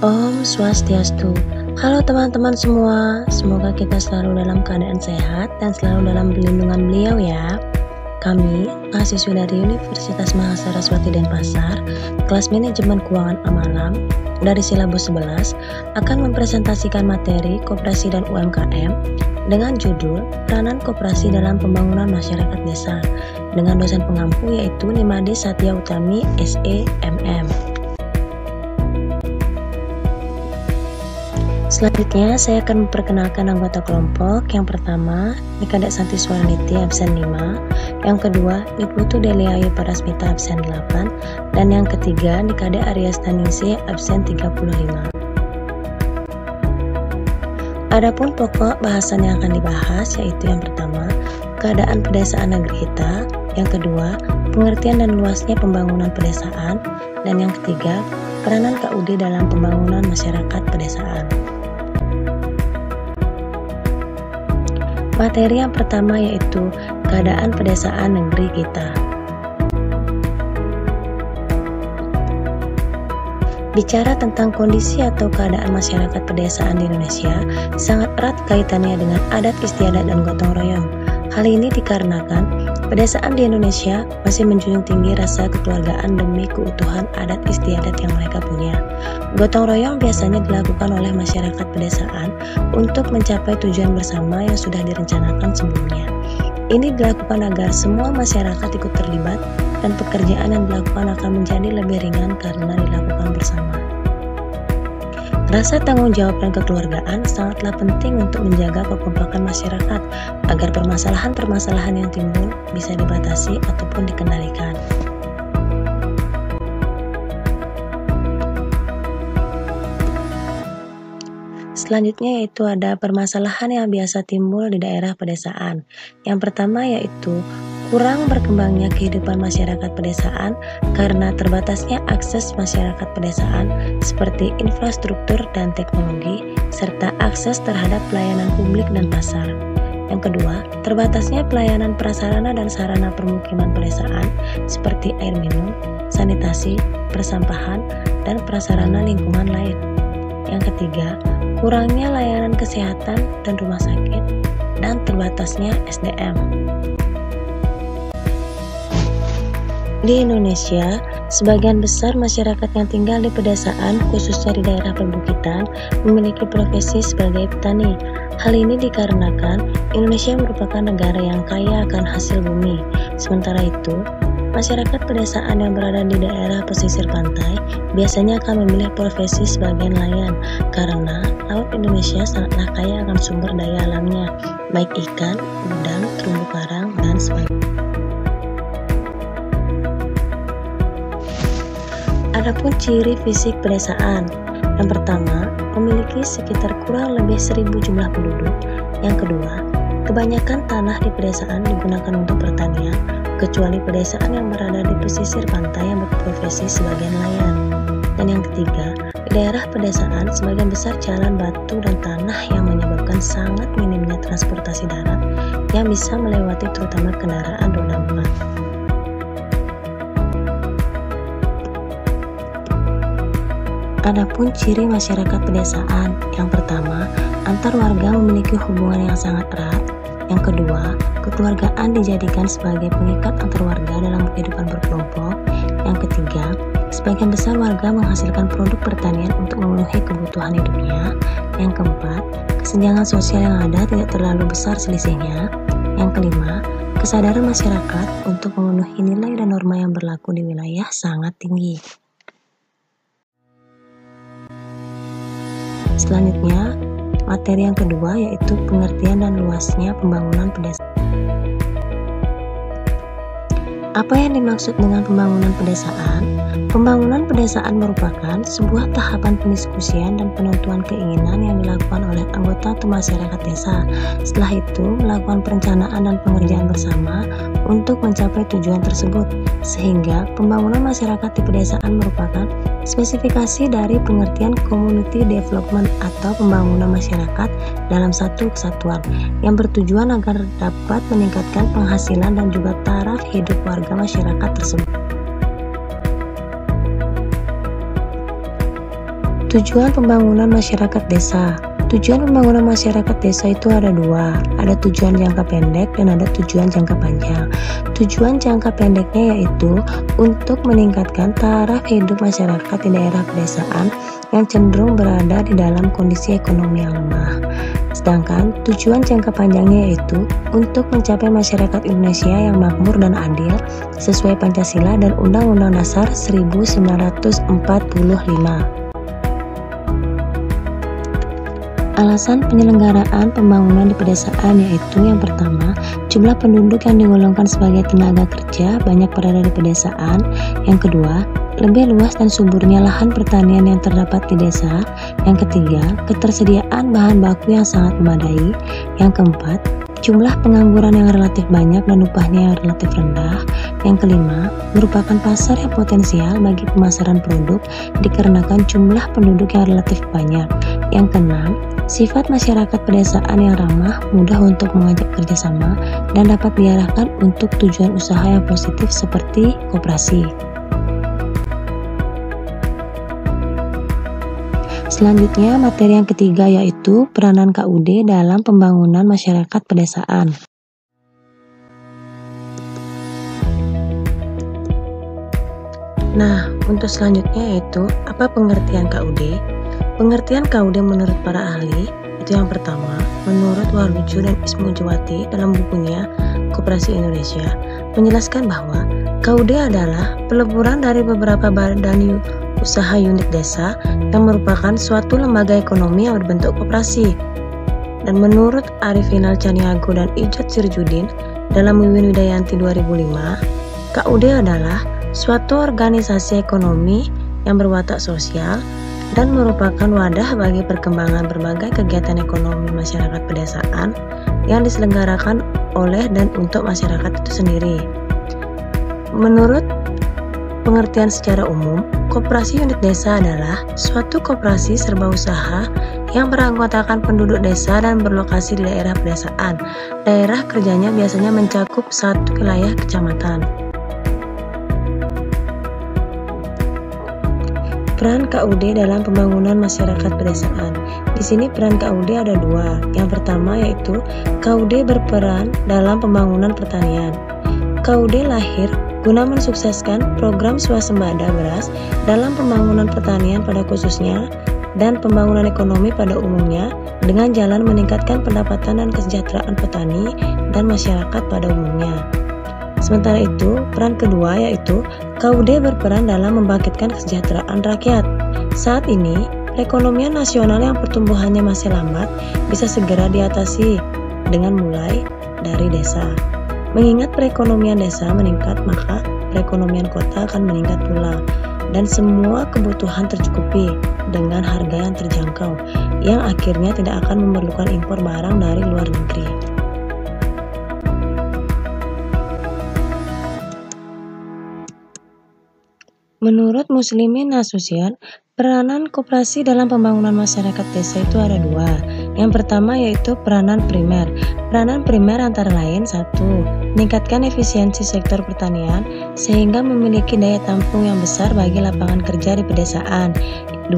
Om Swastiastu. Halo teman-teman semua, semoga kita selalu dalam keadaan sehat dan selalu dalam perlindungan beliau ya. Kami, mahasiswa dari Universitas Mahasaraswati Denpasar, kelas Manajemen Keuangan Amalam, dari silabus 11, akan mempresentasikan materi Koperasi dan UMKM dengan judul Peranan Koperasi dalam Pembangunan Masyarakat Desa, dengan dosen pengampu yaitu Nimade Satya Utami, SE, MM. Selanjutnya, saya akan memperkenalkan anggota kelompok. Yang pertama, Nikadek Santi Swaraniti absen 5, yang kedua, Niputu Delia Ayu Parasmita absen 8, dan yang ketiga, Nikadek Arya Staningsih absen 35. Adapun pokok bahasan yang akan dibahas yaitu yang pertama, keadaan pedesaan negeri kita, yang kedua, pengertian dan luasnya pembangunan pedesaan, dan yang ketiga, peranan KUD dalam pembangunan masyarakat pedesaan. Materi yang pertama yaitu keadaan pedesaan negeri kita. Bicara tentang kondisi atau keadaan masyarakat pedesaan di Indonesia, sangat erat kaitannya dengan adat istiadat dan gotong royong. Hal ini dikarenakan pedesaan di Indonesia masih menjunjung tinggi rasa kekeluargaan demi keutuhan adat istiadat yang mereka punya. Gotong royong biasanya dilakukan oleh masyarakat pedesaan untuk mencapai tujuan bersama yang sudah direncanakan sebelumnya. Ini dilakukan agar semua masyarakat ikut terlibat dan pekerjaan yang dilakukan akan menjadi lebih ringan karena dilakukan bersama. Rasa tanggung jawab dan kekeluargaan sangatlah penting untuk menjaga kekompakan masyarakat agar permasalahan-permasalahan yang timbul bisa dibatasi ataupun dikendalikan. Selanjutnya yaitu ada permasalahan yang biasa timbul di daerah pedesaan. Yang pertama yaitu kurang berkembangnya kehidupan masyarakat pedesaan karena terbatasnya akses masyarakat pedesaan seperti infrastruktur dan teknologi, serta akses terhadap pelayanan publik dan pasar. Yang kedua, terbatasnya pelayanan prasarana dan sarana permukiman pedesaan seperti air minum, sanitasi, persampahan, dan prasarana lingkungan lain. Yang ketiga, kurangnya layanan kesehatan dan rumah sakit, dan terbatasnya SDM. Di Indonesia, sebagian besar masyarakat yang tinggal di pedesaan, khususnya di daerah perbukitan, memiliki profesi sebagai petani. Hal ini dikarenakan Indonesia merupakan negara yang kaya akan hasil bumi. Sementara itu, masyarakat pedesaan yang berada di daerah pesisir pantai biasanya akan memilih profesi sebagai nelayan karena laut Indonesia sangatlah kaya akan sumber daya alamnya, baik ikan, udang, terumbu karang, dan sebagainya. Adapun ciri fisik pedesaan, yang pertama, memiliki sekitar kurang lebih 1.000 jumlah penduduk. Yang kedua, kebanyakan tanah di pedesaan digunakan untuk pertanian, kecuali pedesaan yang berada di pesisir pantai yang berprofesi sebagai nelayan. Dan yang ketiga, di daerah pedesaan sebagian besar jalan batu dan tanah yang menyebabkan sangat minimnya transportasi darat yang bisa melewati terutama kendaraan roda 4. Adapun ciri masyarakat pedesaan, yang pertama, antar warga memiliki hubungan yang sangat erat. Yang kedua, kekeluargaan dijadikan sebagai pengikat antar warga dalam kehidupan berkelompok. Yang ketiga, sebagian besar warga menghasilkan produk pertanian untuk memenuhi kebutuhan hidupnya. Yang keempat, kesenjangan sosial yang ada tidak terlalu besar selisihnya. Yang kelima, kesadaran masyarakat untuk memenuhi nilai dan norma yang berlaku di wilayah sangat tinggi. Selanjutnya, materi yang kedua yaitu pengertian dan luasnya pembangunan pedesaan. Apa yang dimaksud dengan pembangunan pedesaan? Pembangunan pedesaan merupakan sebuah tahapan pendiskusian dan penentuan keinginan yang dilakukan oleh anggota atau masyarakat desa. Setelah itu, melakukan perencanaan dan pengerjaan bersama untuk mencapai tujuan tersebut. Sehingga, pembangunan masyarakat di pedesaan merupakan spesifikasi dari pengertian community development atau pembangunan masyarakat dalam satu kesatuan yang bertujuan agar dapat meningkatkan penghasilan dan juga taraf hidup warga masyarakat tersebut. Tujuan pembangunan masyarakat desa. Tujuan pembangunan masyarakat desa itu ada dua, ada tujuan jangka pendek dan ada tujuan jangka panjang. Tujuan jangka pendeknya yaitu untuk meningkatkan taraf hidup masyarakat di daerah pedesaan yang cenderung berada di dalam kondisi ekonomi yang lemah. Sedangkan tujuan jangka panjangnya yaitu untuk mencapai masyarakat Indonesia yang makmur dan adil sesuai Pancasila dan Undang-Undang Dasar 1945. Alasan penyelenggaraan pembangunan di pedesaan yaitu yang pertama, jumlah penduduk yang digolongkan sebagai tenaga kerja banyak berada di pedesaan. Yang kedua, lebih luas dan suburnya lahan pertanian yang terdapat di desa. Yang ketiga, ketersediaan bahan baku yang sangat memadai. Yang keempat, jumlah pengangguran yang relatif banyak dan upahnya yang relatif rendah. Yang kelima, merupakan pasar yang potensial bagi pemasaran produk dikarenakan jumlah penduduk yang relatif banyak. Yang keenam, sifat masyarakat pedesaan yang ramah, mudah untuk mengajak kerjasama, dan dapat diarahkan untuk tujuan usaha yang positif seperti koperasi. Selanjutnya, materi yang ketiga yaitu peranan KUD dalam pembangunan masyarakat pedesaan. Nah, untuk selanjutnya yaitu apa pengertian KUD? Pengertian KUD menurut para ahli itu yang pertama, menurut Warlucu dan Ismujawati dalam bukunya Koperasi Indonesia, menjelaskan bahwa KUD adalah peleburan dari beberapa badan usaha unit desa yang merupakan suatu lembaga ekonomi yang berbentuk koperasi. Dan menurut Arifinal Caniago dan Ijat Sirjudin dalam Wiwin Widayanti 2005, KUD adalah suatu organisasi ekonomi yang berwatak sosial dan merupakan wadah bagi perkembangan berbagai kegiatan ekonomi masyarakat pedesaan yang diselenggarakan oleh dan untuk masyarakat itu sendiri. Menurut pengertian secara umum, koperasi unit desa adalah suatu koperasi serba usaha yang beranggotakan penduduk desa dan berlokasi di daerah pedesaan. Daerah kerjanya biasanya mencakup satu wilayah kecamatan. Peran KUD dalam pembangunan masyarakat pedesaan. Di sini peran KUD ada dua. Yang pertama yaitu KUD berperan dalam pembangunan pertanian. KUD lahir guna mensukseskan program swasembada beras dalam pembangunan pertanian pada khususnya dan pembangunan ekonomi pada umumnya dengan jalan meningkatkan pendapatan dan kesejahteraan petani dan masyarakat pada umumnya. Sementara itu, peran kedua yaitu KUD berperan dalam membangkitkan kesejahteraan rakyat. Saat ini, perekonomian nasional yang pertumbuhannya masih lambat bisa segera diatasi dengan mulai dari desa. Mengingat perekonomian desa meningkat, maka perekonomian kota akan meningkat pula, dan semua kebutuhan tercukupi dengan harga yang terjangkau, yang akhirnya tidak akan memerlukan impor barang dari luar negeri. Menurut Muslimin Nasution, peranan koperasi dalam pembangunan masyarakat desa itu ada dua. Yang pertama yaitu peranan primer. Peranan primer antara lain: 1. Meningkatkan efisiensi sektor pertanian sehingga memiliki daya tampung yang besar bagi lapangan kerja di pedesaan. 2.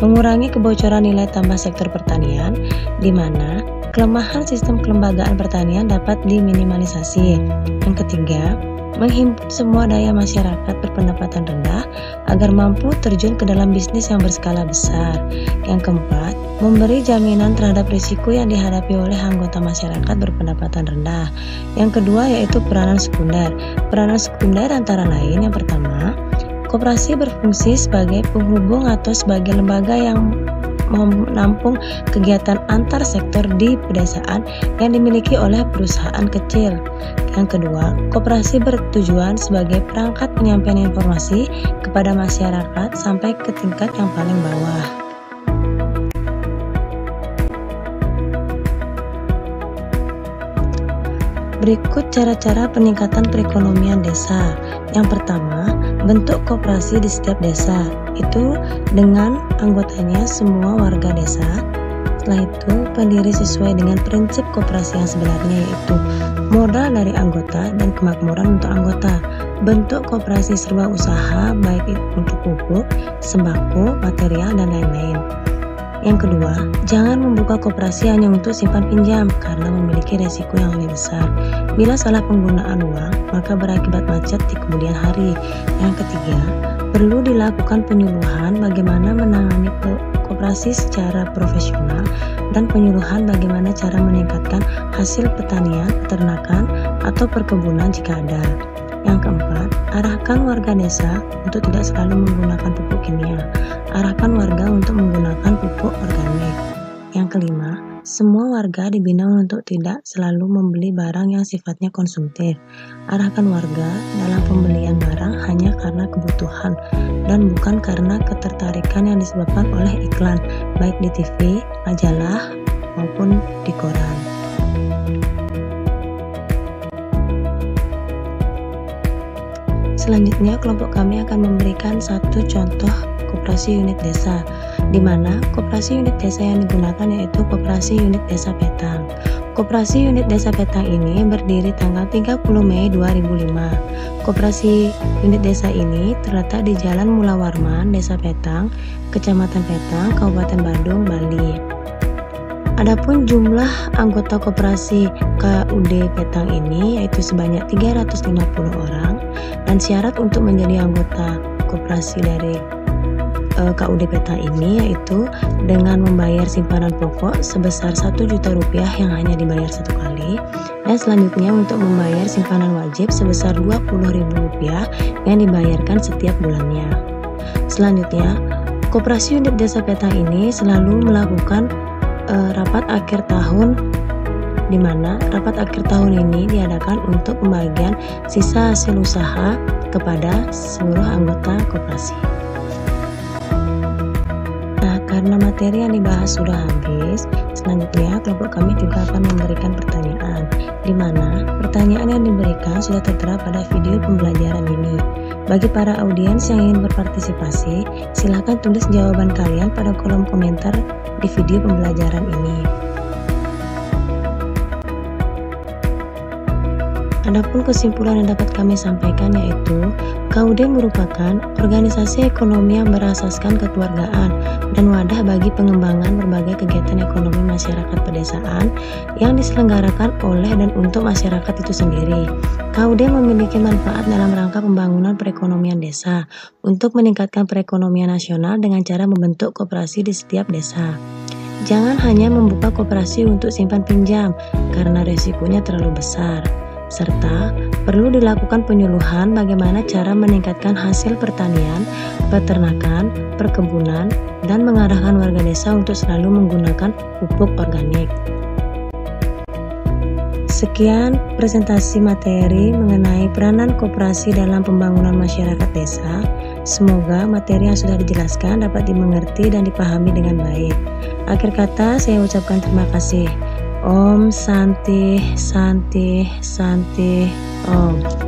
Mengurangi kebocoran nilai tambah sektor pertanian, di mana kelemahan sistem kelembagaan pertanian dapat diminimalisasi. Yang ketiga, menghimpun semua daya masyarakat berpendapatan rendah agar mampu terjun ke dalam bisnis yang berskala besar. Yang keempat, memberi jaminan terhadap risiko yang dihadapi oleh anggota masyarakat berpendapatan rendah. Yang kedua yaitu peranan sekunder. Peranan sekunder antara lain: yang pertama, koperasi berfungsi sebagai penghubung atau sebagai lembaga yang menampung kegiatan antar sektor di pedesaan yang dimiliki oleh perusahaan kecil. Yang kedua, koperasi bertujuan sebagai perangkat penyampaian informasi kepada masyarakat sampai ke tingkat yang paling bawah. Berikut cara-cara peningkatan perekonomian desa. Yang pertama, bentuk koperasi di setiap desa, itu dengan anggotanya semua warga desa. Setelah itu, pendiri sesuai dengan prinsip koperasi yang sebenarnya, yaitu modal dari anggota dan kemakmuran untuk anggota. bentuk koperasi serba usaha baik itu untuk pupuk, sembako, material, dan lain-lain. Yang kedua, jangan membuka koperasi hanya untuk simpan pinjam karena memiliki resiko yang lebih besar. Bila salah penggunaan uang, maka berakibat macet di kemudian hari. Yang ketiga, perlu dilakukan penyuluhan bagaimana menangani koperasi secara profesional dan penyuluhan bagaimana cara meningkatkan hasil pertanian, peternakan, atau perkebunan jika ada. Yang keempat, arahkan warga desa untuk tidak selalu menggunakan pupuk kimia. Arahkan warga untuk menggunakan pupuk organik. Yang kelima, semua warga dibina untuk tidak selalu membeli barang yang sifatnya konsumtif. Arahkan warga dalam pembelian barang hanya karena kebutuhan dan bukan karena ketertarikan yang disebabkan oleh iklan, baik di TV, majalah, maupun di koran. Selanjutnya, kelompok kami akan memberikan satu contoh koperasi unit desa, di mana koperasi unit desa yang digunakan yaitu koperasi unit desa Petang. Koperasi unit desa Petang ini berdiri tanggal 30 Mei 2005. Koperasi unit desa ini terletak di Jalan Mula Warman, Desa Petang, Kecamatan Petang, Kabupaten Badung, Bali. Adapun jumlah anggota koperasi KUD Petang ini yaitu sebanyak 350 orang, dan syarat untuk menjadi anggota koperasi dari KUD Petang ini yaitu dengan membayar simpanan pokok sebesar Rp1.000.000 yang hanya dibayar satu kali, dan selanjutnya untuk membayar simpanan wajib sebesar Rp20.000 yang dibayarkan setiap bulannya. Selanjutnya, koperasi unit desa Petang ini selalu melakukan rapat akhir tahun, di mana rapat akhir tahun ini diadakan untuk pembagian sisa hasil usaha kepada seluruh anggota koperasi. Nah, karena materi yang dibahas sudah habis, selanjutnya kelompok kami juga akan memberikan pertanyaan, di mana pertanyaan yang diberikan sudah tertera pada video pembelajaran ini. Bagi para audiens yang ingin berpartisipasi, silakan tulis jawaban kalian pada kolom komentar di video pembelajaran ini. Adapun kesimpulan yang dapat kami sampaikan yaitu KUD merupakan organisasi ekonomi yang berasaskan kekeluargaan dan wadah bagi pengembangan berbagai kegiatan ekonomi masyarakat pedesaan yang diselenggarakan oleh dan untuk masyarakat itu sendiri. KUD memiliki manfaat dalam rangka pembangunan perekonomian desa untuk meningkatkan perekonomian nasional dengan cara membentuk koperasi di setiap desa. Jangan hanya membuka koperasi untuk simpan pinjam karena resikonya terlalu besar, serta perlu dilakukan penyuluhan bagaimana cara meningkatkan hasil pertanian, peternakan, perkebunan, dan mengarahkan warga desa untuk selalu menggunakan pupuk organik. Sekian presentasi materi mengenai peranan koperasi dalam pembangunan masyarakat desa. Semoga materi yang sudah dijelaskan dapat dimengerti dan dipahami dengan baik. Akhir kata, saya ucapkan terima kasih. Om Santi Santi Santi Om.